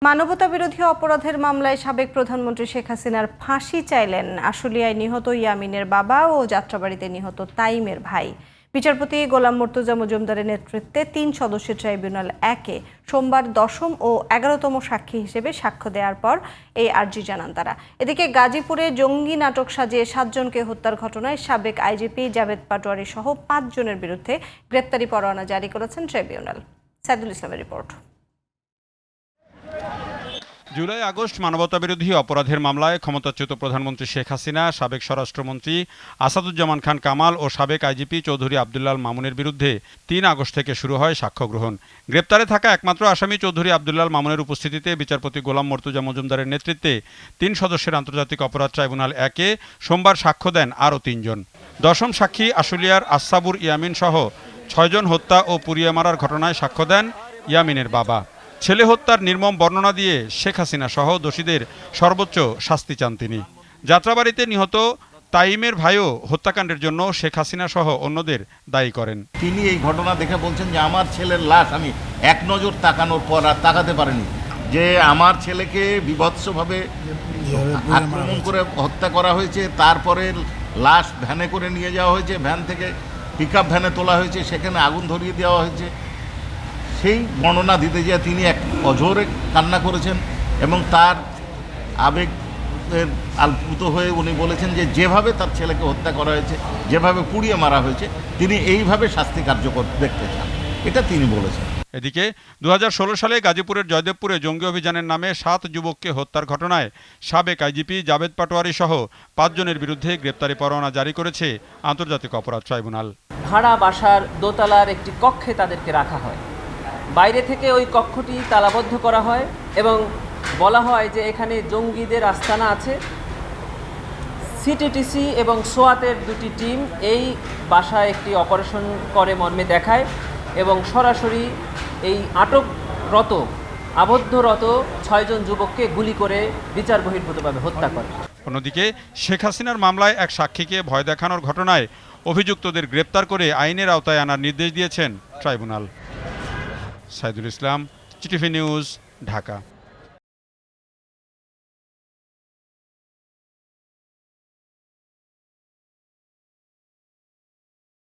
মানবতাবিরোধী অপরাধের মামলায় সাবেক প্রধানমন্ত্রী শেখ হাসিনার ফাঁসি চাইলেন আশুলিয়ায় নিহত ইয়ামিনের বাবা ও যাত্রাবাড়িতে নিহত তাইমের ভাই। বিচারপতি গোলাম মর্তুজা মজুমদারের নেতৃত্বে ৩ সদস্যের ট্রাইব্যুনাল ১-এ সোমবার ১০ম ও ১১তম সাক্ষী হিসেবে সাক্ষ্য দেওয়ার পর এই আর্জি জানান তারা। এদিকে গাজীপুরে জঙ্গি নাটক সাজিয়ে ৭ জনকে হত্যার ঘটনায় সাবেক আইজিপি জাভেদ পাটোয়ারি সহ ৫ জনের বিরুদ্ধে গ্রেপ্তারি পরোয়ানা জারি করেছেন ট্রাইব্যুনাল। সাইদুল ইসলামের রিপোর্ট। জুলাই আগস্ট মানবতাবিরোধী অপরাধের মামলায় ক্ষমতাচ্যুত প্রধানমন্ত্রী শেখ হাসিনা, সাবেক স্বরাষ্ট্রমন্ত্রী আসাদুজ্জামান খান কামাল ও সাবেক আইজিপি চৌধুরী আবদুল্লাল মামুনের বিরুদ্ধে ৩ আগস্ট থেকে শুরু হয় সাক্ষ্য গ্রহণ। গ্রেপ্তারে থাকা একমাত্র আসামি চৌধুরী আবদুল্লাল মামুনের উপস্থিতিতে বিচারপতি গোলাম মর্তুজা মজুমদারের নেতৃত্বে ৩ সদস্যের আন্তর্জাতিক অপরাধ ট্রাইব্যুনাল ১-এ সোমবার সাক্ষ্য দেন আরও ৩ জন। ১০ম সাক্ষী আশুলিয়ার আসাবুর ইয়ামিন সহ ৬ জন হত্যা ও পুড়িয়ে মারার ঘটনায় সাক্ষ্য দেন ইয়ামিনের বাবা। ছেলে হত্যার নির্মম বর্ণনা দিয়ে শেখ হাসিনা সহ দোষীদের সর্বোচ্চ শাস্তি চান তিনি। যাত্রাবাড়িতে নিহত তাইমের ভাইও হত্যাকাণ্ডের জন্য শেখ হাসিনা সহ অন্যদের দায়ী করেন। তিনি এই ঘটনা দেখে বলছেন যে আমার ছেলের লাশ আমি এক নজর তাকানোর পর আর তাকাতে পারিনি, যে আমার ছেলেকে বিভৎসভাবে আক্রমণ করে হত্যা করা হয়েছে, তারপরে লাশ ভ্যানে করে নিয়ে যাওয়া হয়েছে, ভ্যান থেকে পিকআপ ভ্যানে তোলা হয়েছে, সেখানে আগুন ধরিয়ে দেওয়া হয়েছে। সেই বর্ণনা দিতে গিয়ে তিনি এক অঝোরে কান্না করেছেন এবং তার আবেগের আপ্লুত হয়ে উনি বলেছেন যে যেভাবে তার ছেলেকে হত্যা করা হয়েছে, যেভাবে পুড়িয়ে মারা হয়েছে, তিনি এইভাবে শাস্তি কার্যকর দেখতে চান, এটা তিনি বলেছেন। এদিকে ২০১৬ সালে গাজীপুরের জয়দেবপুরে জঙ্গি অভিযানের নামে ৭ যুবককে হত্যার ঘটনায় সাবেক আইজিপি জাভেদ পাটোয়ারি সহ ৫ জনের বিরুদ্ধে গ্রেপ্তারি পরোয়ানা জারি করেছে আন্তর্জাতিক অপরাধ ট্রাইব্যুনাল। ভাড়া বাসার দোতলার একটি কক্ষে তাদেরকে রাখা হয়। বাইরে থেকে ওই কক্ষটি তালাবদ্ধ করা হয় এবং বলা হয় যে এখানে জঙ্গিদের আস্তানা আছে। সিটিটিসি এবং সোয়াতের 2টি টিম এই বাসায় একটি অপারেশন করে মর্মে দেখায় এবং সরাসরি এই আবদ্ধরত ৬ জন যুবককে গুলি করে বিচার বহির্ভূতভাবে হত্যা করে। অন্যদিকে শেখ হাসিনার মামলায় এক সাক্ষীকে ভয় দেখানোর ঘটনায় অভিযুক্তদের গ্রেপ্তার করে আইনের আওতায় আনার নির্দেশ দিয়েছেন ট্রাইব্যুনাল। সাইদুল ইসলাম, চিটিভি নিউজ, ঢাকা।